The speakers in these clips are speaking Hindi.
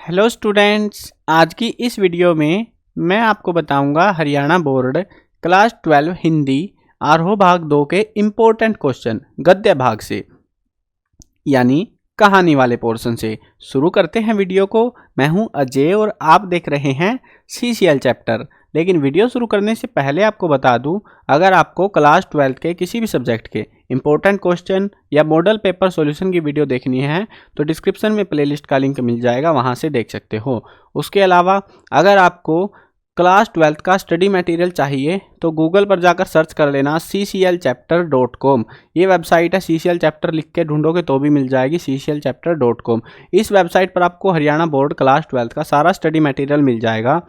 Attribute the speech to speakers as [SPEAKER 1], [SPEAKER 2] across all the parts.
[SPEAKER 1] हेलो स्टूडेंट्स, आज की इस वीडियो में मैं आपको बताऊंगा हरियाणा बोर्ड क्लास 12 हिंदी आरोह भाग 2 के इम्पोर्टेंट क्वेश्चन गद्य भाग से यानी कहानी वाले पोर्शन से। शुरू करते हैं वीडियो को। मैं हूं अजय और आप देख रहे हैं CCL चैप्टर। लेकिन वीडियो शुरू करने से पहले आपको बता दूं, अगर आपको क्लास 12 के किसी भी सब्जेक्ट के इंपॉर्टेंट क्वेश्चन या मॉडल पेपर सॉल्यूशन की वीडियो देखनी है तो डिस्क्रिप्शन में प्लेलिस्ट का लिंक मिल जाएगा, वहां से देख सकते हो। उसके अलावा अगर आपको क्लास 12 का स्टडी मटेरियल चाहिए तो गूगल पर जाकर सर्च कर लेना cclchapter.com। ये वेबसाइट है, CCL चैप्टर लिख के ढूंढोगे तो भी मिल जाएगी, cclchapter.com। इस वेबसाइट पर आपको हरियाणा बोर्ड क्लास 12 का सारा स्टडी मटेरियल मिल जाएगा।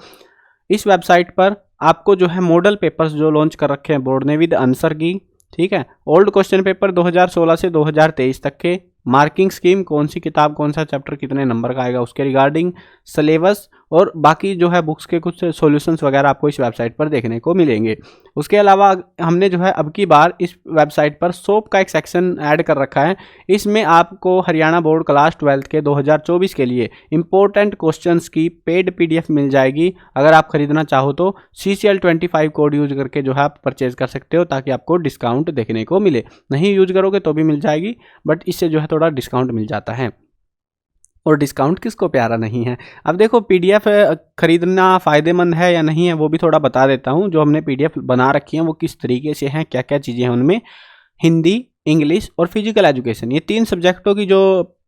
[SPEAKER 1] इस वेबसाइट पर आपको जो है मॉडल पेपर्स जो लॉन्च कर रखे हैं बोर्ड ने विद आंसर की, ठीक है, ओल्ड क्वेश्चन पेपर 2016 से 2023 तक के, मार्किंग स्कीम, कौन सी किताब कौन सा चैप्टर कितने नंबर का आएगा उसके रिगार्डिंग, सिलेबस और बाकी जो है बुक्स के कुछ सॉल्यूशंस वगैरह आपको इस वेबसाइट पर देखने को मिलेंगे। उसके अलावा हमने जो है अब की बार इस वेबसाइट पर सोप का एक सेक्शन ऐड कर रखा है। इसमें आपको हरियाणा बोर्ड क्लास 12 के 2024 के लिए इंपॉर्टेंट क्वेश्चंस की पेड PDF मिल जाएगी। अगर आप खरीदना चाहो तो CCL25 कोड यूज करके जो है आप परचेज कर सकते हो, ताकि आपको डिस्काउंट देखने को मिले। नहीं यूज करोगे तो भी मिल जाएगी, बट इससे जो है थोड़ा डिस्काउंट मिल जाता है। और डिस्काउंट किसको प्यारा नहीं है। अब देखो PDF खरीदना फ़ायदेमंद है या नहीं है वो भी थोड़ा बता देता हूँ। जो हमने PDF बना रखी है वो किस तरीके से हैं, क्या क्या चीज़ें हैं उनमें। हिंदी, इंग्लिश और फिजिकल एजुकेशन, ये 3 सब्जेक्टों की जो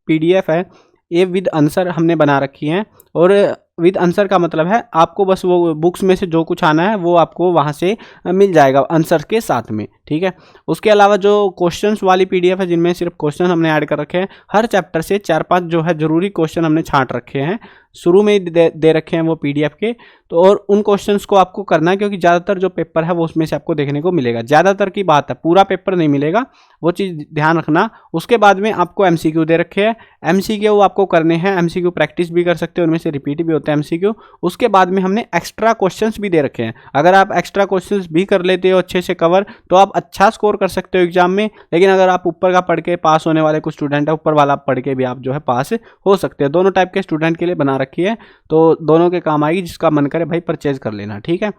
[SPEAKER 1] PDF है ये विद आंसर हमने बना रखी हैं। और विद आंसर का मतलब है आपको बस वो बुक्स में से जो कुछ आना है वो आपको वहाँ से मिल जाएगा आंसर के साथ में, ठीक है। उसके अलावा जो क्वेश्चंस वाली PDF है जिनमें सिर्फ क्वेश्चन हमने ऐड कर रखे हैं, हर चैप्टर से 4-5 जो है ज़रूरी क्वेश्चन हमने छांट रखे हैं, शुरू में दे रखे हैं वो PDF के। तो और उन क्वेश्चंस को आपको करना है, क्योंकि ज़्यादातर जो पेपर है वो उसमें से आपको देखने को मिलेगा। ज़्यादातर की बात है, पूरा पेपर नहीं मिलेगा, वो चीज़ ध्यान रखना। उसके बाद में आपको MCQ दे रखे हैं, MCQ आपको करने हैं, MCQ प्रैक्टिस भी कर सकते हो, उनमें से रिपीट भी होता है MCQ। उसके बाद में हमने एक्स्ट्रा क्वेश्चंस भी दे रखे हैं। अगर आप एक्स्ट्रा क्वेश्चंस भी कर लेते हो अच्छे से कवर तो आप अच्छा स्कोर कर सकते हो एग्जाम में। लेकिन अगर आप ऊपर का पढ़ के पास होने वाले कुछ स्टूडेंट है, ऊपर वाला पढ़ के भी आप जो है पास हो सकते हैं। दोनों टाइप के स्टूडेंट के लिए बना रखी है, तो दोनों के काम आएगी। जिसका मन करे भाई परचेज कर लेना, ठीक है।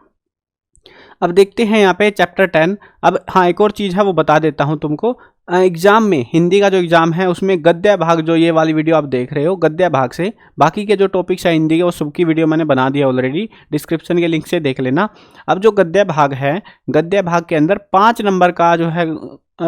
[SPEAKER 1] अब देखते हैं यहाँ पे चैप्टर 10। अब हाँ, एक और चीज़ है वो बता देता हूँ तुमको। एग्जाम में हिंदी का जो एग्जाम है उसमें गद्य भाग, जो ये वाली वीडियो आप देख रहे हो गद्य भाग से, बाकी के जो टॉपिक्स है हिंदी के वो सबकी वीडियो मैंने बना दिया ऑलरेडी, डिस्क्रिप्शन के लिंक से देख लेना। अब जो गद्य भाग है, गद्य भाग के अंदर 5 नंबर का जो है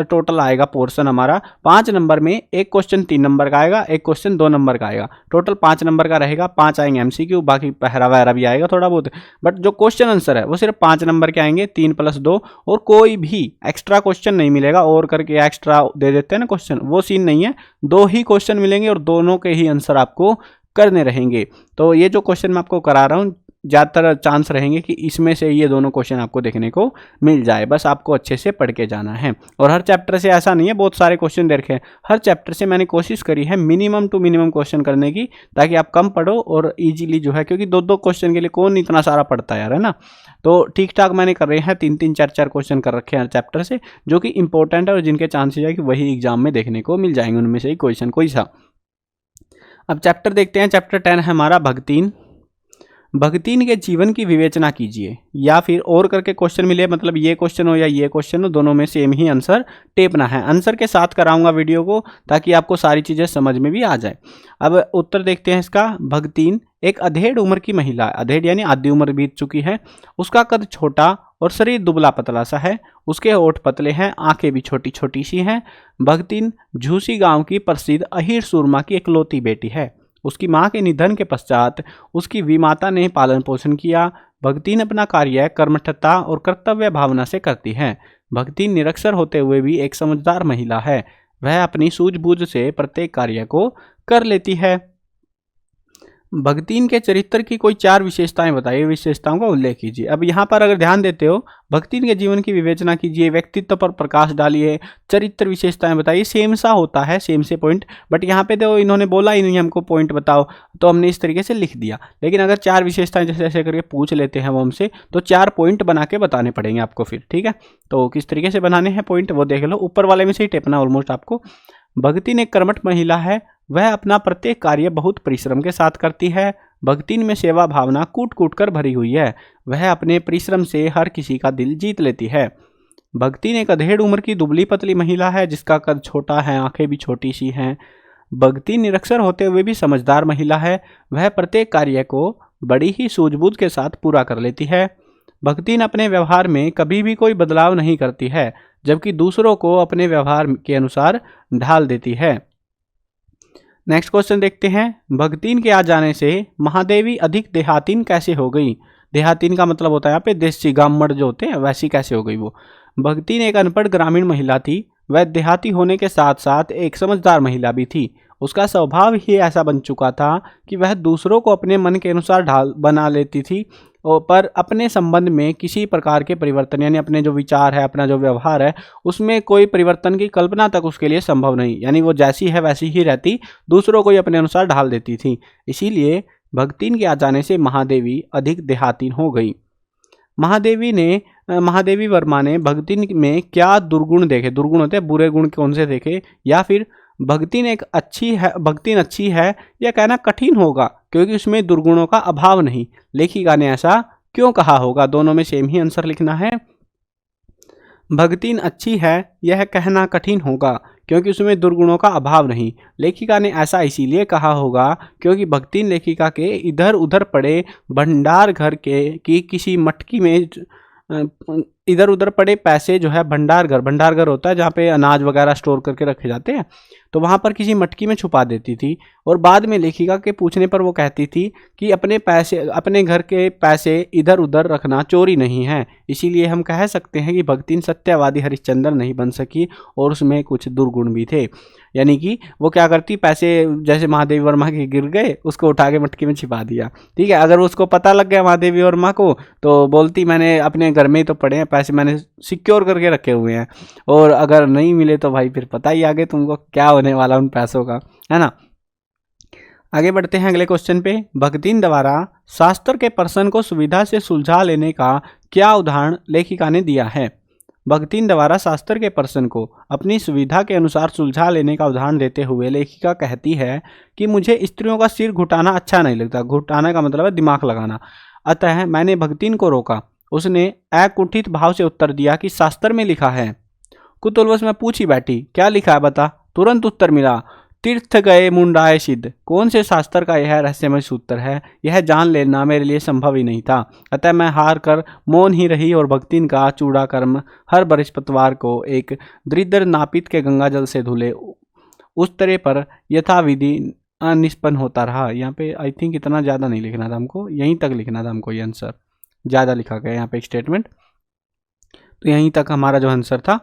[SPEAKER 1] टोटल आएगा पोर्शन हमारा। 5 नंबर में एक क्वेश्चन 3 नंबर का आएगा, एक क्वेश्चन 2 नंबर का आएगा, टोटल 5 नंबर का रहेगा। 5 आएंगे MCQ, बाकी पहरा वहरा भी आएगा थोड़ा बहुत, बट जो क्वेश्चन आंसर है वो सिर्फ 5 नंबर के आएंगे, 3 + 2। और कोई भी एक्स्ट्रा क्वेश्चन नहीं मिलेगा, और करके एक्स्ट्रा दे देते हैं ना क्वेश्चन, वो सीन नहीं है। 2 ही क्वेश्चन मिलेंगे और दोनों के ही आंसर आपको करने रहेंगे। तो ये जो क्वेश्चन मैं आपको करा रहा हूँ, ज़्यादातर चांस रहेंगे कि इसमें से ये दोनों क्वेश्चन आपको देखने को मिल जाए। बस आपको अच्छे से पढ़ के जाना है। और हर चैप्टर से ऐसा नहीं है बहुत सारे क्वेश्चन दे रखे हैं, हर चैप्टर से मैंने कोशिश करी है मिनिमम टू मिनिमम क्वेश्चन करने की, ताकि आप कम पढ़ो और इजीली जो है, क्योंकि 2-2 क्वेश्चन के लिए कौन इतना सारा पढ़ता है यार, है ना। तो ठीक ठाक मैंने कर रहे हैं, 3-3, 4-4 क्वेश्चन कर रखे हैं हर चैप्टर से, जो कि इंपॉर्टेंट है और जिनके चांसेज है कि वही एग्जाम में देखने को मिल जाएंगे, उनमें से ही क्वेश्चन कोई सा। अब चैप्टर देखते हैं। चैप्टर 10 है हमारा भगतीन। भगतीन के जीवन की विवेचना कीजिए, या फिर और करके क्वेश्चन मिले, मतलब ये क्वेश्चन हो या ये क्वेश्चन हो, दोनों में सेम ही आंसर टेपना है। आंसर के साथ कराऊंगा वीडियो को, ताकि आपको सारी चीज़ें समझ में भी आ जाए। अब उत्तर देखते हैं इसका। भगतीन एक अधेड़ उम्र की महिला, अधेड़ यानी आधी उम्र बीत चुकी है। उसका कद छोटा और शरीर दुबला पतला सा है। उसके होठ पतले हैं, आंखें भी छोटी छोटी सी हैं। भगतीन झूसी गांव की प्रसिद्ध अहीर सुरमा की इकलौती बेटी है। उसकी मां के निधन के पश्चात उसकी विमाता ने पालन पोषण किया। भगतीन अपना कार्य कर्मठता और कर्तव्य भावना से करती है। भगतीन निरक्षर होते हुए भी एक समझदार महिला है। वह अपनी सूझबूझ से प्रत्येक कार्य को कर लेती है। भगतीन के चरित्र की कोई 4 विशेषताएं बताइए, विशेषताओं का उल्लेख कीजिए। अब यहाँ पर अगर ध्यान देते हो, भगतीन के जीवन की विवेचना कीजिए, व्यक्तित्व पर प्रकाश डालिए, चरित्र विशेषताएं बताइए, सेम सा होता है, सेम से पॉइंट। बट यहाँ पे तो इन्होंने बोला ही नहीं हमको पॉइंट बताओ, तो हमने इस तरीके से लिख दिया। लेकिन अगर 4 विशेषताएं जैसे ऐसे करके पूछ लेते हैं वो हमसे, तो 4 पॉइंट बना के बताने पड़ेंगे आपको फिर, ठीक है। तो किस तरीके से बनाने हैं पॉइंट वो देख लो, ऊपर वाले में से ही टेपना ऑलमोस्ट आपको। भगतीन एक कर्मठ महिला है। वह अपना प्रत्येक कार्य बहुत परिश्रम के साथ करती है। भक्तिन में सेवा भावना कूट कूट कर भरी हुई है। वह अपने परिश्रम से हर किसी का दिल जीत लेती है। भक्तिन एक अधेड़ उम्र की दुबली पतली महिला है जिसका कद छोटा है, आंखें भी छोटी सी हैं। भक्ति निरक्षर होते हुए भी समझदार महिला है। वह प्रत्येक कार्य को बड़ी ही सूझबूझ के साथ पूरा कर लेती है। भक्तिन अपने व्यवहार में कभी भी कोई बदलाव नहीं करती है, जबकि दूसरों को अपने व्यवहार के अनुसार ढाल देती है। नेक्स्ट क्वेश्चन देखते हैं। भक्तिन के आ जाने से महादेवी अधिक देहातीन कैसे हो गई? देहातीन का मतलब होता है यहाँ पे देसी गामड़ जो होते हैं, वैसी कैसे हो गई वो। भक्तिन एक अनपढ़ ग्रामीण महिला थी। वह देहाती होने के साथ साथ एक समझदार महिला भी थी। उसका स्वभाव ही ऐसा बन चुका था कि वह दूसरों को अपने मन के अनुसार ढाल बना लेती थी, पर अपने संबंध में किसी प्रकार के परिवर्तन, यानी अपने जो विचार है, अपना जो व्यवहार है, उसमें कोई परिवर्तन की कल्पना तक उसके लिए संभव नहीं। यानी वो जैसी है वैसी ही रहती, दूसरों को ही अपने अनुसार ढाल देती थी। इसीलिए भक्तिन के आ जाने से महादेवी अधिक देहातीन हो गई। महादेवी वर्मा ने भक्तिन में क्या दुर्गुण देखे? दुर्गुण होते हैं बुरे गुण कौन से देखे? या फिर भक्तिन अच्छी है यह कहना कठिन होगा क्योंकि उसमें दुर्गुणों का अभाव नहीं। लेखिका ने ऐसा क्यों कहा होगा? दोनों में सेम ही आंसर लिखना है। भक्तिन अच्छी है यह कहना कठिन होगा क्योंकि उसमें दुर्गुणों का अभाव नहीं। लेखिका ने ऐसा इसीलिए कहा होगा क्योंकि भक्तिन लेखिका के इधर उधर पड़े भंडार घर की किसी मटकी में इधर उधर पड़े पैसे जो है भंडार घर होता है जहाँ पे अनाज वगैरह स्टोर करके रखे जाते हैं, तो वहाँ पर किसी मटकी में छुपा देती थी। और बाद में लेखिका के पूछने पर वो कहती थी कि अपने घर के पैसे इधर उधर रखना चोरी नहीं है। इसीलिए हम कह सकते हैं कि भक्तिन सत्यवादी हरिश्चंद्र नहीं बन सकी और उसमें कुछ दुर्गुण भी थे। यानी कि वो क्या करती, पैसे जैसे महादेवी वर्मा के गिर गए, उसको उठा के मटकी में छिपा दिया। ठीक है, अगर उसको पता लग गया महादेवी वर्मा को तो बोलती मैंने अपने घर में ही तो पड़े हैं पैसे, मैंने सिक्योर करके रखे हुए हैं, और अगर नहीं मिले तो भाई फिर पता ही आगे तुमको क्या होने वाला उन पैसों का, है ना। आगे बढ़ते हैं अगले क्वेश्चन पे। भक्तिन द्वारा शास्त्र के प्रश्न को सुविधा से सुलझा लेने का क्या उदाहरण लेखिका ने दिया है? भक्तिन द्वारा शास्त्र के प्रश्न को अपनी सुविधा के अनुसार सुलझा लेने का उदाहरण देते हुए लेखिका कहती है कि मुझे स्त्रियों का सिर घुटाना अच्छा नहीं लगता। घुटाना का मतलब है दिमाग लगाना। अतः मैंने भक्तिन को रोका। उसने अकुंठित भाव से उत्तर दिया कि शास्त्र में लिखा है। कुतूहलवश में पूछी बैठी, क्या लिखा है बता। तुरंत उत्तर मिला, तीर्थ गए मुंडाए सिद्ध। कौन से शास्त्र का यह रहस्यमय सूत्र है, यह जान लेना मेरे लिए संभव ही नहीं था। अतः मैं हार कर मौन ही रही और भक्तिन का चूड़ा कर्म हर बृहस्पतिवार को एक दरिद्र नापित के गंगा जल से धुले उस तरह पर यथाविधि निष्पन्न होता रहा। यहाँ पे आई थिंक इतना ज़्यादा नहीं लिखना था हमको, यहीं तक लिखना था हमको। ये आंसर ज़्यादा लिखा गया यहाँ पे एक स्टेटमेंट, तो यहीं तक हमारा जो आंसर था।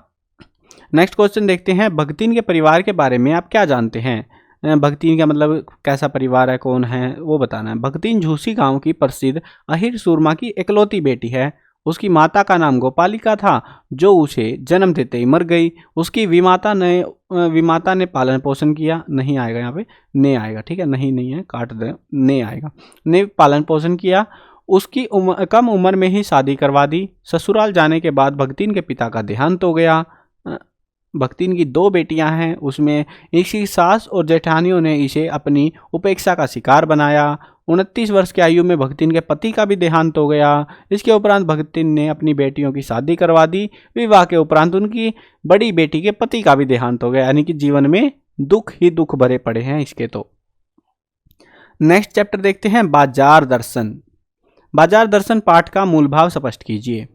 [SPEAKER 1] नेक्स्ट क्वेश्चन देखते हैं। भक्तिन के परिवार के बारे में आप क्या जानते हैं? भक्तिन का मतलब कैसा परिवार है, कौन है, वो बताना है। भक्तिन झूसी गांव की प्रसिद्ध अहिर सूरमा की इकलौती बेटी है। उसकी माता का नाम गोपालिका था जो उसे जन्म देते ही मर गई। उसकी विमाता ने पालन पोषण किया। नहीं आएगा यहाँ पे, ने आएगा, ठीक है, नहीं है, काट दे, ने आएगा। ने पालन पोषण किया। उसकी कम उम्र में ही शादी करवा दी। ससुराल जाने के बाद भक्तिन के पिता का देहांत हो गया। भक्तिन की 2 बेटियां हैं, उसमें इसकी सास और जेठानियों ने इसे अपनी उपेक्षा का शिकार बनाया। 29 वर्ष की आयु में भक्तिन के पति का भी देहांत हो गया। इसके उपरांत भक्तिन ने अपनी बेटियों की शादी करवा दी। विवाह के उपरांत उनकी बड़ी बेटी के पति का भी देहांत हो गया। यानी कि जीवन में दुख ही दुख भरे पड़े हैं इसके। तो नेक्स्ट चैप्टर देखते हैं, बाजार दर्शन। बाजार दर्शन पाठ का मूल भाव स्पष्ट कीजिए।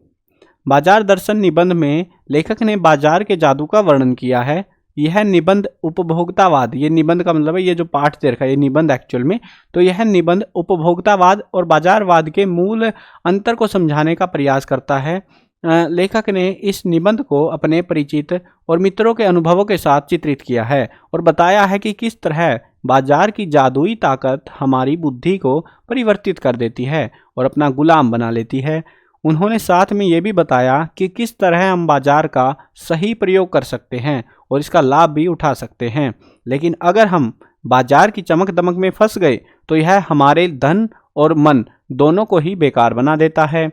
[SPEAKER 1] बाजार दर्शन निबंध में लेखक ने बाजार के जादू का वर्णन किया है। यह निबंध उपभोक्तावाद, ये निबंध का मतलब है ये जो पाठ दे रखा है ये निबंध एक्चुअल में, तो यह निबंध उपभोक्तावाद और बाजारवाद के मूल अंतर को समझाने का प्रयास करता है। लेखक ने इस निबंध को अपने परिचित और मित्रों के अनुभवों के साथ चित्रित किया है और बताया है कि किस तरह बाजार की जादुई ताकत हमारी बुद्धि को परिवर्तित कर देती है और अपना गुलाम बना लेती है। उन्होंने साथ में ये भी बताया कि किस तरह हम बाजार का सही प्रयोग कर सकते हैं और इसका लाभ भी उठा सकते हैं। लेकिन अगर हम बाजार की चमक दमक में फंस गए तो यह हमारे धन और मन दोनों को ही बेकार बना देता है।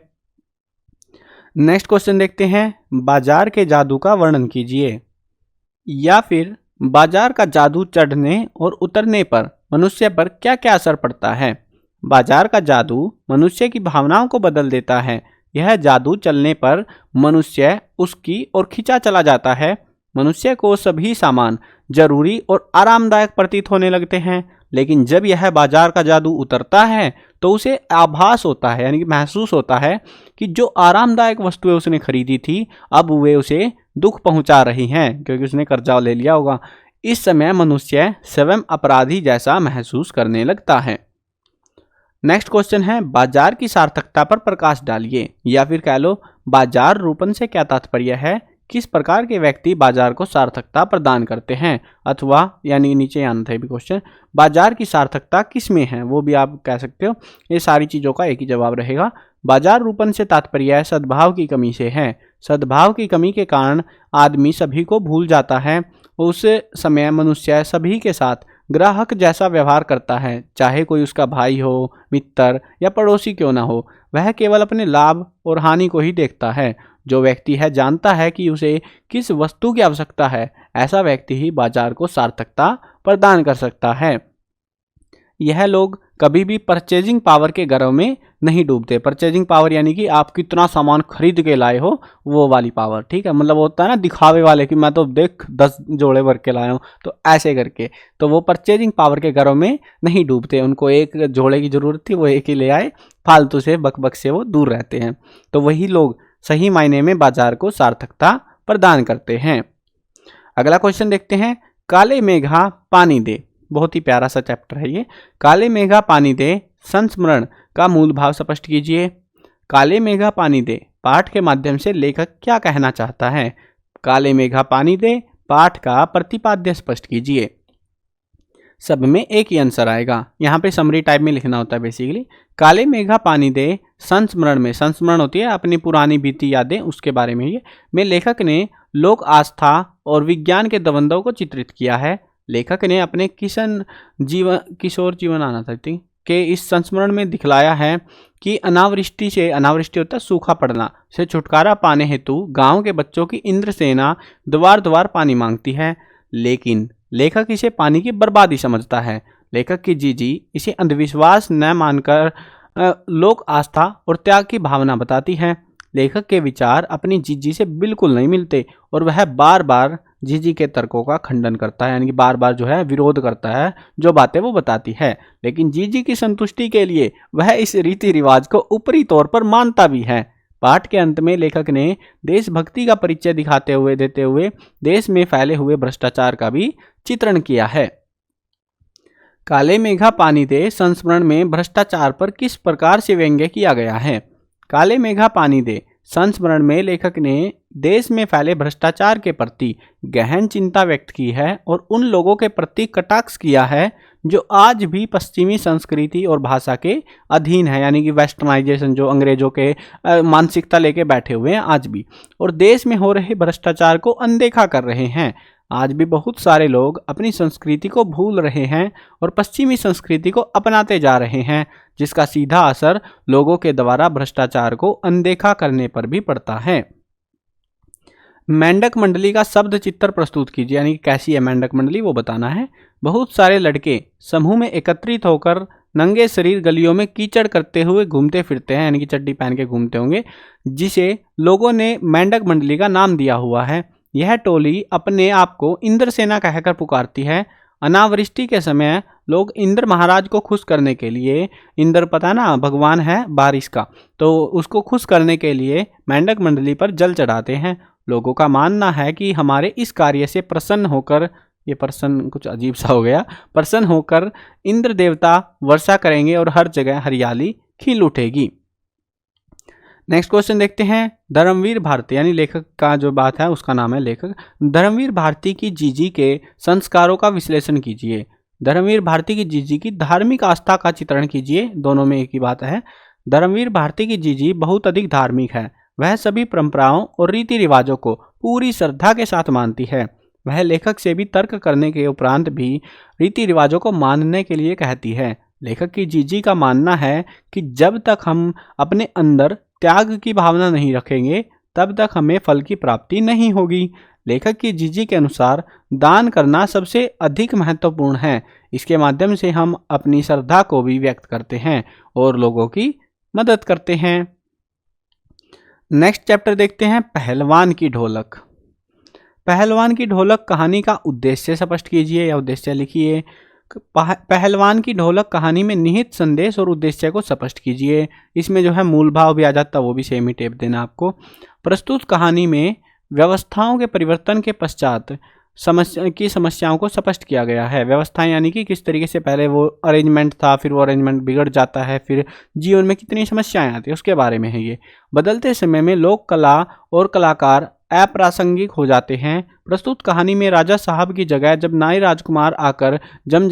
[SPEAKER 1] नेक्स्ट क्वेश्चन देखते हैं, बाजार के जादू का वर्णन कीजिए। या फिर बाजार का जादू चढ़ने और उतरने पर मनुष्य पर क्या क्या असर पड़ता है? बाजार का जादू मनुष्य की भावनाओं को बदल देता है। यह जादू चलने पर मनुष्य उसकी ओर खिंचा चला जाता है। मनुष्य को सभी सामान जरूरी और आरामदायक प्रतीत होने लगते हैं, लेकिन जब यह बाजार का जादू उतरता है तो उसे आभास होता है, यानी कि महसूस होता है कि जो आरामदायक वस्तुएं उसने खरीदी थी अब वे उसे दुख पहुंचा रही हैं, क्योंकि उसने कर्जा ले लिया होगा। इस समय मनुष्य स्वयं अपराधी जैसा महसूस करने लगता है। नेक्स्ट क्वेश्चन है, बाजार की सार्थकता पर प्रकाश डालिए, या फिर कह लो बाजार रूपन से क्या तात्पर्य है? किस प्रकार के व्यक्ति बाजार को सार्थकता प्रदान करते हैं? अथवा यानी नीचे आना था भी क्वेश्चन, बाजार की सार्थकता किस में है, वो भी आप कह सकते हो। ये सारी चीज़ों का एक ही जवाब रहेगा। बाजार रूपन से तात्पर्य सद्भाव की कमी से है। सद्भाव की कमी के कारण आदमी सभी को भूल जाता है। उस समय मनुष्य सभी के साथ ग्राहक जैसा व्यवहार करता है, चाहे कोई उसका भाई हो, मित्र या पड़ोसी क्यों ना हो। वह केवल अपने लाभ और हानि को ही देखता है। जो व्यक्ति है जानता है कि उसे किस वस्तु की आवश्यकता है, ऐसा व्यक्ति ही बाजार को सार्थकता प्रदान कर सकता है। यह लोग कभी भी परचेजिंग पावर के गर्व में नहीं डूबते। परचेजिंग पावर यानी कि आप कितना सामान खरीद के लाए हो, वो वाली पावर, ठीक है। मतलब होता है ना दिखावे वाले कि मैं तो देख 10 जोड़े भर के लाया हूँ, तो ऐसे करके। तो वो परचेजिंग पावर के गर्व में नहीं डूबते। उनको एक जोड़े की जरूरत थी, वो एक ही ले आए। फालतू से बकबक से वो दूर रहते हैं। तो वही लोग सही मायने में बाजार को सार्थकता प्रदान करते हैं। अगला क्वेश्चन देखते हैं, काले मेघा पानी दे। बहुत ही प्यारा सा चैप्टर है ये। काले मेघा पानी दे संस्मरण का मूल भाव स्पष्ट कीजिए। काले मेघा पानी दे पाठ के माध्यम से लेखक क्या कहना चाहता है? काले मेघा पानी दे पाठ का प्रतिपाद्य स्पष्ट कीजिए। सब में एक ही आंसर आएगा। यहाँ पे समरी टाइप में लिखना होता है बेसिकली। काले मेघा पानी दे संस्मरण में, संस्मरण होती है अपनी पुरानी बीती यादें, उसके बारे में ये में लेखक ने लोक आस्था और विज्ञान के द्वंद्व को चित्रित किया है। लेखक ने अपने किशोर जीवन आना था के इस संस्मरण में दिखलाया है कि अनावृष्टि से, अनावृष्टि होता है सूखा पड़ना, से छुटकारा पाने हेतु गांव के बच्चों की इंद्र सेना द्वार द्वार पानी मांगती है। लेकिन लेखक इसे पानी की बर्बादी समझता है। लेखक की जीजी इसे अंधविश्वास न मानकर लोक आस्था और त्याग की भावना बताती है। लेखक के विचार अपनी जीजी से बिल्कुल नहीं मिलते और वह बार बार जीजी के तर्कों का खंडन करता है, यानी कि बार बार जो है विरोध करता है जो बातें वो बताती है। लेकिन जीजी की संतुष्टि के लिए वह इस रीति रिवाज को ऊपरी तौर पर मानता भी है। पाठ के अंत में लेखक ने देशभक्ति का परिचय देते हुए देश में फैले हुए भ्रष्टाचार का भी चित्रण किया है। काले मेघा पानी दे संस्मरण में भ्रष्टाचार पर किस प्रकार से व्यंग्य किया गया है? काले मेघा पानी दे संस्मरण में लेखक ने देश में फैले भ्रष्टाचार के प्रति गहन चिंता व्यक्त की है और उन लोगों के प्रति कटाक्ष किया है जो आज भी पश्चिमी संस्कृति और भाषा के अधीन है, यानी कि वेस्टर्नाइजेशन, जो अंग्रेजों के मानसिकता लेके बैठे हुए हैं आज भी, और देश में हो रहे भ्रष्टाचार को अनदेखा कर रहे हैं। आज भी बहुत सारे लोग अपनी संस्कृति को भूल रहे हैं और पश्चिमी संस्कृति को अपनाते जा रहे हैं, जिसका सीधा असर लोगों के द्वारा भ्रष्टाचार को अनदेखा करने पर भी पड़ता है। मेंढक मंडली का शब्द चित्र प्रस्तुत कीजिए, यानी कैसी है मेंढक मंडली वो बताना है। बहुत सारे लड़के समूह में एकत्रित होकर नंगे शरीर गलियों में कीचड़ करते हुए घूमते फिरते हैं, यानी कि चड्डी पहन के घूमते होंगे, जिसे लोगों ने मेंढक मंडली का नाम दिया हुआ है। यह टोली अपने आप को इंद्र सेना कहकर पुकारती है। अनावृष्टि के समय लोग इंद्र महाराज को खुश करने के लिए, इंद्र पता ना भगवान है बारिश का, तो उसको खुश करने के लिए मेंढक मंडली पर जल चढ़ाते हैं। लोगों का मानना है कि हमारे इस कार्य से प्रसन्न होकर, ये प्रसन्न कुछ अजीब सा हो गया, प्रसन्न होकर इंद्र देवता वर्षा करेंगे और हर जगह हरियाली खिल उठेगी। नेक्स्ट क्वेश्चन देखते हैं। धर्मवीर भारती, यानी लेखक का जो बात है उसका नाम है लेखक। धर्मवीर भारती की जीजी के संस्कारों का विश्लेषण कीजिए। धर्मवीर भारती की जीजी की धार्मिक आस्था का चित्रण कीजिए। दोनों में एक ही बात है। धर्मवीर भारती की जीजी बहुत अधिक धार्मिक है। वह सभी परंपराओं और रीति रिवाजों को पूरी श्रद्धा के साथ मानती है। वह लेखक से भी तर्क करने के उपरांत भी रीति रिवाजों को मानने के लिए कहती है। लेखक की जीजी का मानना है कि जब तक हम अपने अंदर त्याग की भावना नहीं रखेंगे तब तक हमें फल की प्राप्ति नहीं होगी। लेखक की जीजी के अनुसार दान करना सबसे अधिक महत्वपूर्ण है। इसके माध्यम से हम अपनी श्रद्धा को भी व्यक्त करते हैं और लोगों की मदद करते हैं। नेक्स्ट चैप्टर देखते हैं, पहलवान की ढोलक। पहलवान की ढोलक कहानी का उद्देश्य स्पष्ट कीजिए या उद्देश्य लिखिए। पहलवान की ढोलक कहानी में निहित संदेश और उद्देश्य को स्पष्ट कीजिए। इसमें जो है मूल भाव भी आ जाता है, वो भी सेम ही टेप देना आपको। प्रस्तुत कहानी में व्यवस्थाओं के परिवर्तन के पश्चात समस्याओं को स्पष्ट किया गया है। व्यवस्थाएं यानी कि किस तरीके से पहले वो अरेंजमेंट था, फिर वो अरेंजमेंट बिगड़ जाता है, फिर जीवन में कितनी समस्याएं आती है उसके बारे में है ये। बदलते समय में लोक कला और कलाकार अप्रासंगिक हो जाते हैं। प्रस्तुत कहानी में राजा साहब की जगह जब नाई राजकुमार आकर जम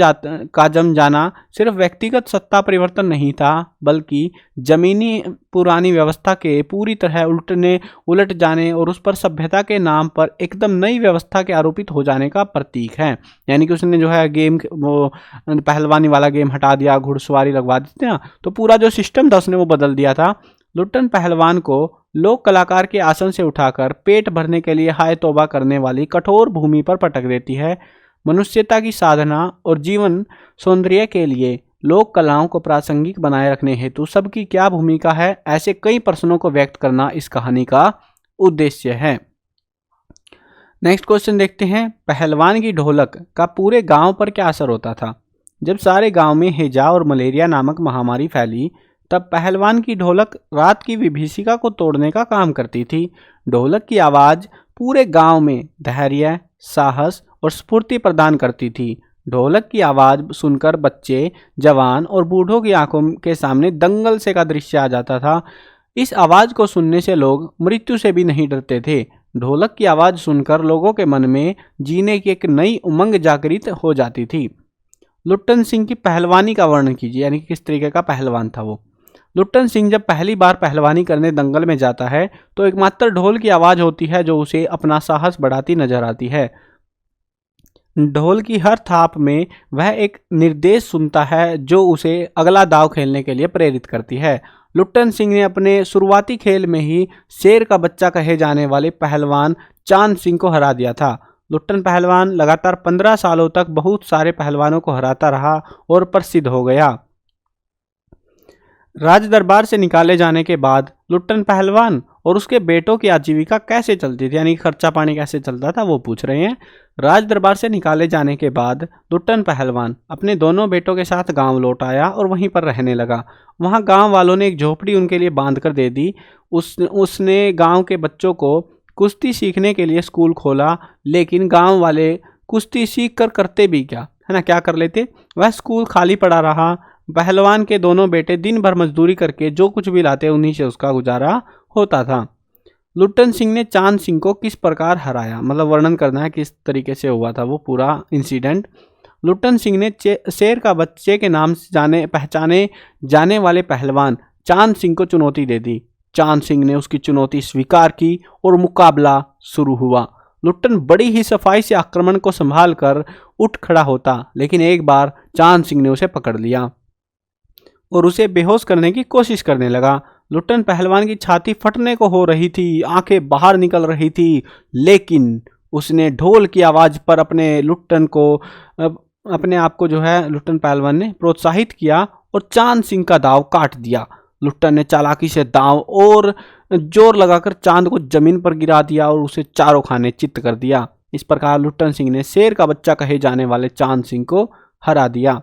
[SPEAKER 1] जाना सिर्फ व्यक्तिगत सत्ता परिवर्तन नहीं था, बल्कि जमीनी पुरानी व्यवस्था के पूरी तरह उलट जाने और उस पर सभ्यता के नाम पर एकदम नई व्यवस्था के आरोपित हो जाने का प्रतीक है। यानी कि उसने जो है गेम, वो पहलवानी वाला गेम हटा दिया, घुड़सवारी लगवा दी थी ना, तो पूरा जो सिस्टम था उसने वो बदल दिया था। लुट्टन पहलवान को लोक कलाकार के आसन से उठाकर पेट भरने के लिए हाय तौबा करने वाली कठोर भूमि पर पटक देती है। मनुष्यता की साधना और जीवन सौंदर्य के लिए लोक कलाओं को प्रासंगिक बनाए रखने हेतु सबकी क्या भूमिका है, ऐसे कई प्रश्नों को व्यक्त करना इस कहानी का उद्देश्य है। नेक्स्ट क्वेश्चन देखते हैं, पहलवान की ढोलक का पूरे गांव पर क्या असर होता था। जब सारे गांव में हैजा और मलेरिया नामक महामारी फैली, तब पहलवान की ढोलक रात की विभीषिका को तोड़ने का काम करती थी। ढोलक की आवाज़ पूरे गांव में धैर्य, साहस और स्फूर्ति प्रदान करती थी। ढोलक की आवाज़ सुनकर बच्चे, जवान और बूढ़ों की आंखों के सामने दंगल से का दृश्य आ जाता था। इस आवाज़ को सुनने से लोग मृत्यु से भी नहीं डरते थे। ढोलक की आवाज़ सुनकर लोगों के मन में जीने की एक नई उमंग जागृत हो जाती थी। लुट्टन सिंह की पहलवानी का वर्णन कीजिए, यानी कि किस तरीके का पहलवान था वो। लुट्टन सिंह जब पहली बार पहलवानी करने दंगल में जाता है तो एकमात्र ढोल की आवाज़ होती है जो उसे अपना साहस बढ़ाती नजर आती है। ढोल की हर थाप में वह एक निर्देश सुनता है जो उसे अगला दाव खेलने के लिए प्रेरित करती है। लुट्टन सिंह ने अपने शुरुआती खेल में ही शेर का बच्चा कहे जाने वाले पहलवान चांद सिंह को हरा दिया था। लुट्टन पहलवान लगातार 15 सालों तक बहुत सारे पहलवानों को हराता रहा और प्रसिद्ध हो गया। राज दरबार से निकाले जाने के बाद लुट्टन पहलवान और उसके बेटों की आजीविका कैसे चलती थी, यानी खर्चा पानी कैसे चलता था, वो पूछ रहे हैं। राज दरबार से निकाले जाने के बाद लुट्टन पहलवान अपने दोनों बेटों के साथ गांव लौट आया और वहीं पर रहने लगा। वहां गांव वालों ने एक झोपड़ी उनके लिए बांध कर दे दी। उसने गांव के बच्चों को कुश्ती सीखने के लिए स्कूल खोला, लेकिन गाँव वाले कुश्ती सीख कर करते भी क्या, है ना, क्या कर लेते, वह स्कूल खाली पड़ा रहा। पहलवान के दोनों बेटे दिन भर मजदूरी करके जो कुछ भी लाते उन्हीं से उसका गुजारा होता था। लुट्टन सिंह ने चांद सिंह को किस प्रकार हराया, मतलब वर्णन करना है किस तरीके से हुआ था वो पूरा इंसिडेंट। लुट्टन सिंह ने शेर का बच्चे के नाम से पहचाने जाने वाले पहलवान चांद सिंह को चुनौती दे दी। चांद सिंह ने उसकी चुनौती स्वीकार की और मुकाबला शुरू हुआ। लुट्टन बड़ी ही सफाई से आक्रमण को संभाल कर उठ खड़ा होता, लेकिन एक बार चांद सिंह ने उसे पकड़ लिया और उसे बेहोश करने की कोशिश करने लगा। लुट्टन पहलवान की छाती फटने को हो रही थी, आंखें बाहर निकल रही थी, लेकिन उसने ढोल की आवाज़ पर अपने आप को जो है लुट्टन पहलवान ने प्रोत्साहित किया और चांद सिंह का दाव काट दिया। लुट्टन ने चालाकी से दाव और जोर लगाकर चांद को जमीन पर गिरा दिया और उसे चारों खाने चित्त कर दिया। इस प्रकार लुट्टन सिंह ने शेर का बच्चा कहे जाने वाले चांद सिंह को हरा दिया।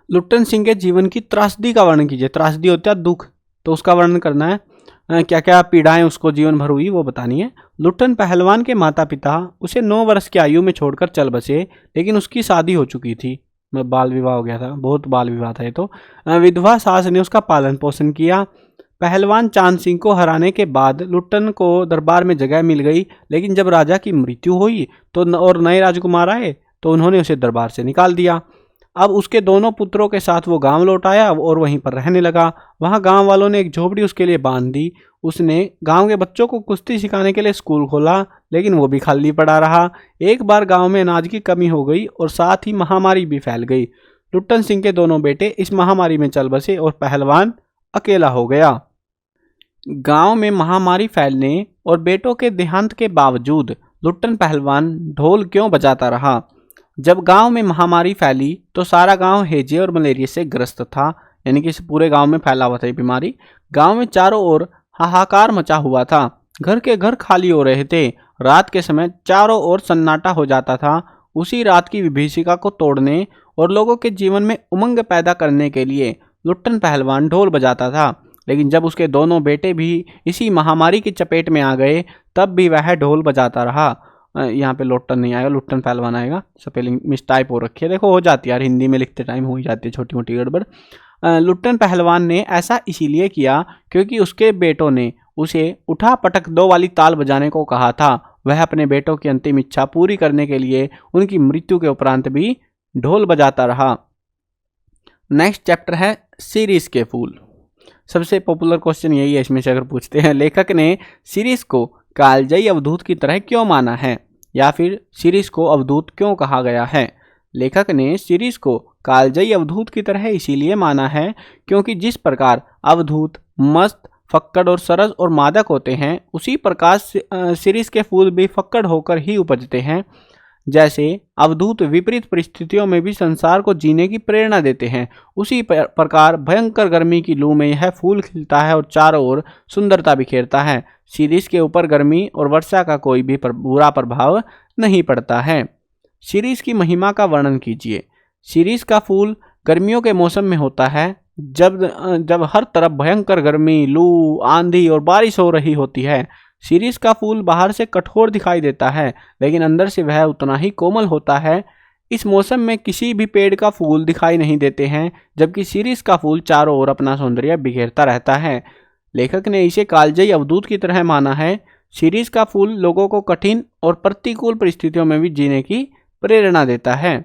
[SPEAKER 1] लुट्टन सिंह के जीवन की त्रासदी का वर्णन कीजिए। त्रासदी होता है दुख, तो उसका वर्णन करना है। क्या क्या पीड़ाएं उसको जीवन भर हुई वो बतानी है। लुट्टन पहलवान के माता पिता उसे 9 वर्ष की आयु में छोड़कर चल बसे, लेकिन उसकी शादी हो चुकी थी, बाल विवाह हो गया था, बहुत बाल विवाह था ये तो। विधवा सास ने उसका पालन पोषण किया। पहलवान चांद सिंह को हराने के बाद लुट्टन को दरबार में जगह मिल गई, लेकिन जब राजा की मृत्यु हुई तो और नए राजकुमार आए तो उन्होंने उसे दरबार से निकाल दिया। अब उसके दोनों पुत्रों के साथ वो गांव लौट आया और वहीं पर रहने लगा। वहां गांव वालों ने एक झोपड़ी उसके लिए बांध दी। उसने गांव के बच्चों को कुश्ती सिखाने के लिए स्कूल खोला, लेकिन वो भी खाली पड़ा रहा। एक बार गांव में अनाज की कमी हो गई और साथ ही महामारी भी फैल गई। लुट्टन सिंह के दोनों बेटे इस महामारी में चल बसे और पहलवान अकेला हो गया। गांव में महामारी फैलने और बेटों के देहांत के बावजूद लुट्टन पहलवान ढोल क्यों बजाता रहा? जब गांव में महामारी फैली तो सारा गांव हैजे और मलेरिया से ग्रस्त था, यानी कि इस पूरे गांव में फैला हुआ था ये बीमारी। गांव में चारों ओर हाहाकार मचा हुआ था, घर के घर खाली हो रहे थे। रात के समय चारों ओर सन्नाटा हो जाता था। उसी रात की विभीषिका को तोड़ने और लोगों के जीवन में उमंग पैदा करने के लिए लुट्टन पहलवान ढोल बजाता था। लेकिन जब उसके दोनों बेटे भी इसी महामारी की चपेट में आ गए, तब भी वह ढोल बजाता रहा। यहाँ पे लुट्टन नहीं आएगा, लुट्टन पहलवान आएगा, स्पेलिंग मिसटाइप हो रखी है, देखो हो जाती है यार, हिंदी में लिखते टाइम हो ही जाती है छोटी मोटी गड़बड़। लुट्टन पहलवान ने ऐसा इसीलिए किया क्योंकि उसके बेटों ने उसे उठा पटक दो वाली ताल बजाने को कहा था। वह अपने बेटों की अंतिम इच्छा पूरी करने के लिए उनकी मृत्यु के उपरांत भी ढोल बजाता रहा। नेक्स्ट चैप्टर है सीरीज के फूल। सबसे पॉपुलर क्वेश्चन यही है इसमें से अगर पूछते हैं, लेखक ने सीरीज को कालजयी अवधूत की तरह क्यों माना है, या फिर सीरीज को अवधूत क्यों कहा गया है? लेखक ने सीरीज को कालजयी अवधूत की तरह इसीलिए माना है क्योंकि जिस प्रकार अवधूत मस्त, फक्कड़ और सरस और मादक होते हैं, उसी प्रकार सीरीज के फूल भी फक्कड़ होकर ही उपजते हैं। जैसे अवधूत विपरीत परिस्थितियों में भी संसार को जीने की प्रेरणा देते हैं, उसी प्रकार भयंकर गर्मी की लू में यह फूल खिलता है और चारों ओर सुंदरता बिखेरता है। सीरीज के ऊपर गर्मी और वर्षा का कोई भी बुरा प्रभाव नहीं पड़ता है। सीरीज की महिमा का वर्णन कीजिए। सीरीज का फूल गर्मियों के मौसम में होता है, जब हर तरफ भयंकर गर्मी, लू, आंधी और बारिश हो रही होती है। सीरीज का फूल बाहर से कठोर दिखाई देता है, लेकिन अंदर से वह उतना ही कोमल होता है। इस मौसम में किसी भी पेड़ का फूल दिखाई नहीं देते हैं, जबकि सीरीज का फूल चारों ओर अपना सौंदर्य बिखेरता रहता है। लेखक ने इसे कालजयी अवधूत की तरह माना है। सीरीज का फूल लोगों को कठिन और प्रतिकूल परिस्थितियों में भी जीने की प्रेरणा देता है।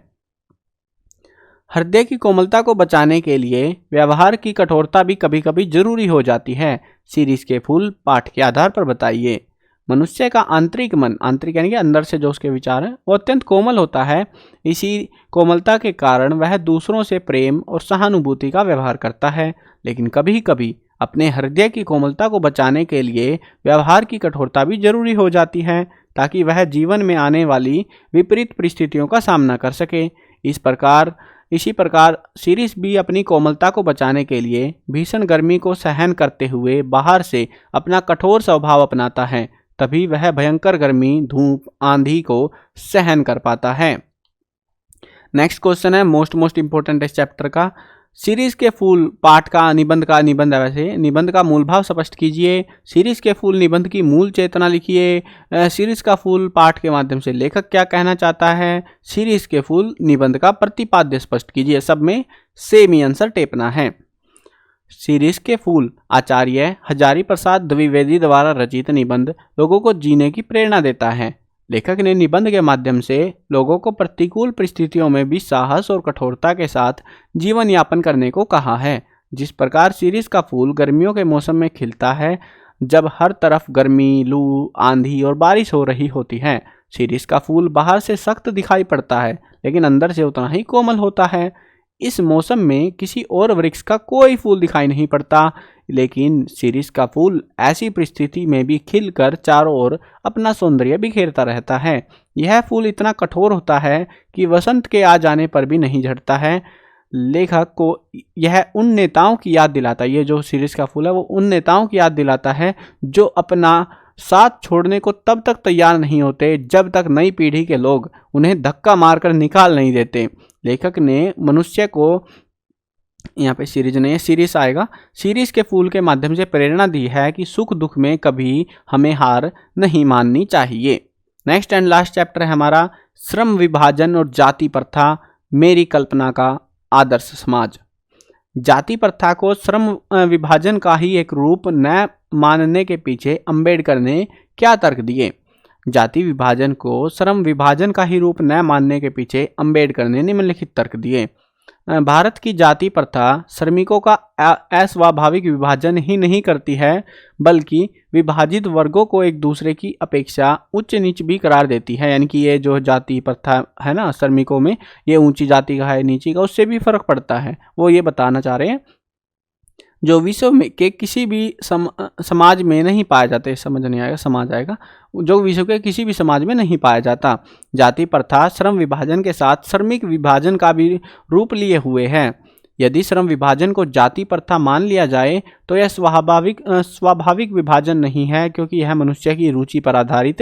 [SPEAKER 1] हृदय की कोमलता को बचाने के लिए व्यवहार की कठोरता भी कभी कभी जरूरी हो जाती है। सीरीज के फूल पाठ के आधार पर बताइए। मनुष्य का आंतरिक मन, आंतरिक यानी कि अंदर से जो उसके विचार हैं, वो अत्यंत कोमल होता है। इसी कोमलता के कारण वह दूसरों से प्रेम और सहानुभूति का व्यवहार करता है। लेकिन कभी कभी अपने हृदय की कोमलता को बचाने के लिए व्यवहार की कठोरता भी जरूरी हो जाती है, ताकि वह जीवन में आने वाली विपरीत परिस्थितियों का सामना कर सके। इसी प्रकार सीरीज भी अपनी कोमलता को बचाने के लिए भीषण गर्मी को सहन करते हुए बाहर से अपना कठोर स्वभाव अपनाता है, तभी वह भयंकर गर्मी, धूप, आंधी को सहन कर पाता है। नेक्स्ट क्वेश्चन है मोस्ट इंपोर्टेंट इस चैप्टर का। सीरीज के फूल पाठ का निबंध है, वैसे निबंध का मूल भाव स्पष्ट कीजिए। सीरीज के फूल निबंध की मूल चेतना लिखिए। सीरीज का फूल पाठ के माध्यम से लेखक क्या कहना चाहता है। सीरीज के फूल निबंध का प्रतिपाद्य स्पष्ट कीजिए। सब में सेम ही आंसर टेपना है। सीरीज के फूल आचार्य हजारी प्रसाद द्विवेदी द्वारा रचित निबंध लोगों को जीने की प्रेरणा देता है। लेखक ने निबंध के माध्यम से लोगों को प्रतिकूल परिस्थितियों में भी साहस और कठोरता के साथ जीवन यापन करने को कहा है। जिस प्रकार सीरीज का फूल गर्मियों के मौसम में खिलता है, जब हर तरफ गर्मी, लू, आंधी और बारिश हो रही होती है। सीरीज का फूल बाहर से सख्त दिखाई पड़ता है, लेकिन अंदर से उतना ही कोमल होता है। इस मौसम में किसी और वृक्ष का कोई फूल दिखाई नहीं पड़ता, लेकिन सीरीज का फूल ऐसी परिस्थिति में भी खिलकर चारों ओर अपना सौंदर्य बिखेरता रहता है। यह फूल इतना कठोर होता है कि वसंत के आ जाने पर भी नहीं झड़ता है। लेखक को यह उन नेताओं की याद दिलाता है, ये जो सीरीज का फूल है वो उन नेताओं की याद दिलाता है जो अपना साथ छोड़ने को तब तक तैयार नहीं होते जब तक नई पीढ़ी के लोग उन्हें धक्का मारकर निकाल नहीं देते। लेखक ने मनुष्य को, यहाँ पे सीरीज आएगा, सीरीज के फूल के माध्यम से प्रेरणा दी है कि सुख दुख में कभी हमें हार नहीं माननी चाहिए। नेक्स्ट एंड लास्ट चैप्टर है हमारा श्रम विभाजन और जाति प्रथा, मेरी कल्पना का आदर्श समाज। जाति प्रथा को श्रम विभाजन का ही एक रूप न मानने के पीछे अंबेडकर ने क्या तर्क दिए। जाति विभाजन को श्रम विभाजन का ही रूप न मानने के पीछे अंबेडकर ने निम्नलिखित तर्क दिए। भारत की जाति प्रथा श्रमिकों का अस्वाभाविक विभाजन ही नहीं करती है, बल्कि विभाजित वर्गों को एक दूसरे की अपेक्षा उच्च नीच भी करार देती है। यानी कि ये जो जाति प्रथा है ना, श्रमिकों में ये ऊंची जाति का है, नीची का, उससे भी फर्क पड़ता है, वो ये बताना चाह रहे हैं। जो विश्व में के किसी भी समाज में नहीं पाया जाते, समझ नहीं आएगा समाज आएगा, जो विश्व के किसी भी समाज में नहीं पाया जाता। जाति प्रथा श्रम विभाजन के साथ श्रमिक विभाजन का भी रूप लिए हुए है। यदि श्रम विभाजन को जाति प्रथा मान लिया जाए तो यह स्वाभाविक विभाजन नहीं है, क्योंकि यह मनुष्य की रुचि पर आधारित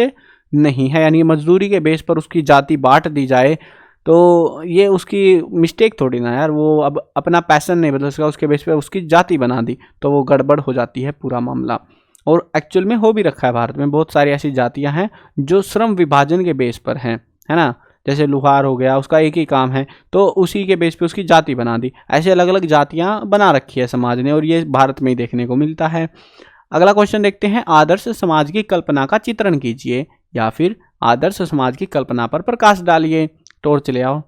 [SPEAKER 1] नहीं है। यानी मजदूरी के बेस पर उसकी जाति बांट दी जाए तो ये उसकी मिस्टेक थोड़ी ना यार, वो अब अपना पैशन नहीं बदल सका, उसके बेस पे उसकी जाति बना दी तो वो गड़बड़ हो जाती है पूरा मामला। और एक्चुअल में हो भी रखा है भारत में, बहुत सारी ऐसी जातियां हैं जो श्रम विभाजन के बेस पर हैं, है ना। जैसे लुहार हो गया, उसका एक ही काम है तो उसी के बेस पे उसकी जाति बना दी। ऐसे अलग अलग जातियां बना रखी है समाज ने, और ये भारत में ही देखने को मिलता है। अगला क्वेश्चन देखते हैं, आदर्श समाज की कल्पना का चित्रण कीजिए या फिर आदर्श समाज की कल्पना पर प्रकाश डालिए। टॉर्च ले आओ।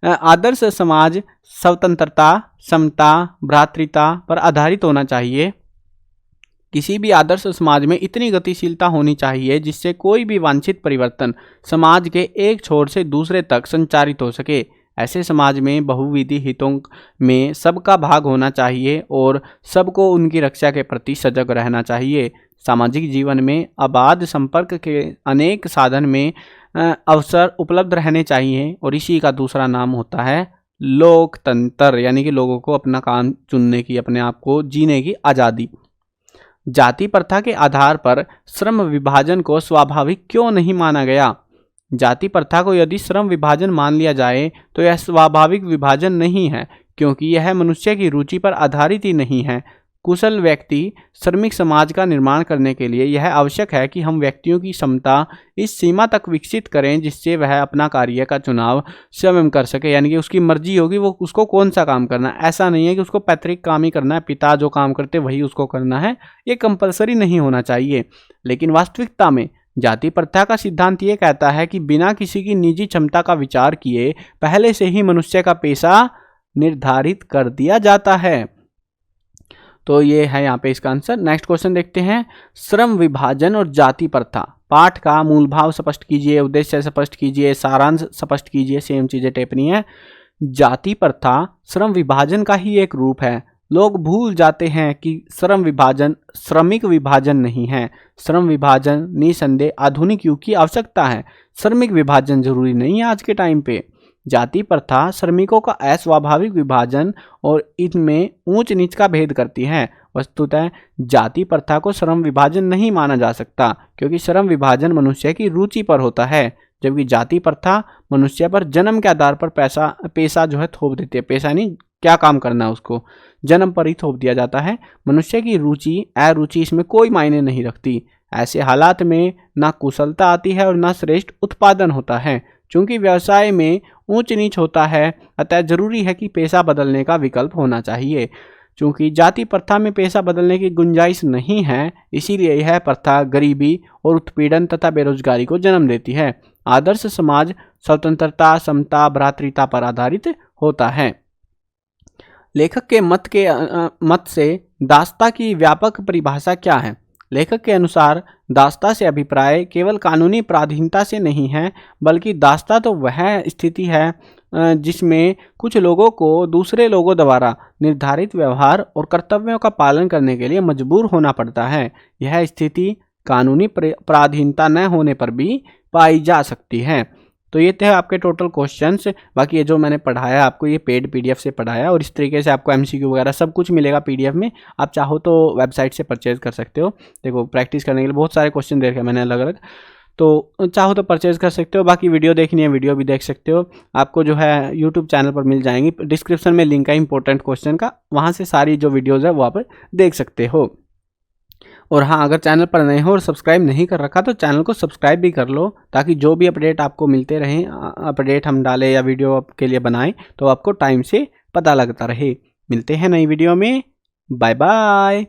[SPEAKER 1] आदर्श समाज स्वतंत्रता, समता, भ्रातृता पर आधारित होना चाहिए। किसी भी आदर्श समाज में इतनी गतिशीलता होनी चाहिए जिससे कोई भी वांछित परिवर्तन समाज के एक छोर से दूसरे तक संचारित हो सके। ऐसे समाज में बहुविधि हितों में सबका भाग होना चाहिए और सबको उनकी रक्षा के प्रति सजग रहना चाहिए। सामाजिक जीवन में अबाध संपर्क के अनेक साधन में अवसर उपलब्ध रहने चाहिए और इसी का दूसरा नाम होता है लोकतंत्र, यानी कि लोगों को अपना काम चुनने की, अपने आप को जीने की आज़ादी। जाति प्रथा के आधार पर श्रम विभाजन को स्वाभाविक क्यों नहीं माना गया? जाति प्रथा को यदि श्रम विभाजन मान लिया जाए तो यह स्वाभाविक विभाजन नहीं है, क्योंकि यह मनुष्य की रुचि पर आधारित ही नहीं है। कुशल व्यक्ति श्रमिक समाज का निर्माण करने के लिए यह आवश्यक है कि हम व्यक्तियों की क्षमता इस सीमा तक विकसित करें जिससे वह अपना कार्य का चुनाव स्वयं कर सके। यानी कि उसकी मर्जी होगी वो उसको कौन सा काम करना है। ऐसा नहीं है कि उसको पैतृक काम ही करना है, पिता जो काम करते वही उसको करना है, ये कंपलसरी नहीं होना चाहिए। लेकिन वास्तविकता में जाति प्रथा का सिद्धांत ये कहता है कि बिना किसी की निजी क्षमता का विचार किए पहले से ही मनुष्य का पेशा निर्धारित कर दिया जाता है। तो ये है यहाँ पे इसका आंसर। नेक्स्ट क्वेश्चन देखते हैं, श्रम विभाजन और जाति प्रथा पाठ का मूल भाव स्पष्ट कीजिए, उद्देश्य स्पष्ट कीजिए, सारांश स्पष्ट कीजिए। सेम चीजें टिप्पणी है। जाति प्रथा श्रम विभाजन का ही एक रूप है। लोग भूल जाते हैं कि श्रम विभाजन श्रमिक विभाजन नहीं है। श्रम विभाजन निसंदेह आधुनिक युग की आवश्यकता है, श्रमिक विभाजन जरूरी नहीं है आज के टाइम पे। जाति प्रथा श्रमिकों का अस्वाभाविक विभाजन और इनमें ऊंच नीच का भेद करती है। वस्तुतः जाति प्रथा को श्रम विभाजन नहीं माना जा सकता, क्योंकि श्रम विभाजन मनुष्य की रुचि पर होता है, जबकि जाति प्रथा मनुष्य पर जन्म के आधार पर पेशा जो है थोप देती है। पेशा नहीं, क्या काम करना है उसको जन्म पर ही थोप दिया जाता है। मनुष्य की रुचि अरुचि इसमें कोई मायने नहीं रखती। ऐसे हालात में ना कुशलता आती है और ना श्रेष्ठ उत्पादन होता है। चूंकि व्यवसाय में ऊंच नीच होता है, अतः जरूरी है कि पेशा बदलने का विकल्प होना चाहिए। चूंकि जाति प्रथा में पेशा बदलने की गुंजाइश नहीं है, इसीलिए यह प्रथा गरीबी और उत्पीड़न तथा बेरोजगारी को जन्म देती है। आदर्श समाज स्वतंत्रता, समता, भ्रातृता पर आधारित होता है। लेखक के मत से दासता की व्यापक परिभाषा क्या है? लेखक के अनुसार दासता से अभिप्राय केवल कानूनी पराधीनता से नहीं है, बल्कि दासता तो वह स्थिति है जिसमें कुछ लोगों को दूसरे लोगों द्वारा निर्धारित व्यवहार और कर्तव्यों का पालन करने के लिए मजबूर होना पड़ता है। यह स्थिति कानूनी पराधीनता न होने पर भी पाई जा सकती है। तो ये थे आपके टोटल क्वेश्चंस। बाकी ये जो मैंने पढ़ाया आपको ये पेड पीडीएफ से पढ़ाया, और इस तरीके से आपको एमसीक्यू वगैरह सब कुछ मिलेगा पीडीएफ में। आप चाहो तो वेबसाइट से परचेज कर सकते हो। देखो प्रैक्टिस करने के लिए बहुत सारे क्वेश्चन दे रखे मैंने अलग अलग, तो चाहो तो परचेज कर सकते हो। बाकी वीडियो देखनी है वीडियो भी देख सकते हो, आपको जो है यूट्यूब चैनल पर मिल जाएंगी। डिस्क्रिप्शन में लिंक है इंपॉर्टेंट क्वेश्चन का, वहाँ से सारी जो वीडियोज़ है वो आप देख सकते हो। और हाँ, अगर चैनल पर नए हो और सब्सक्राइब नहीं कर रखा तो चैनल को सब्सक्राइब भी कर लो, ताकि जो भी अपडेट आपको मिलते रहें, अपडेट हम डालें या वीडियो आपके लिए बनाएं तो आपको टाइम से पता लगता रहे। मिलते हैं नई वीडियो में, बाय बाय।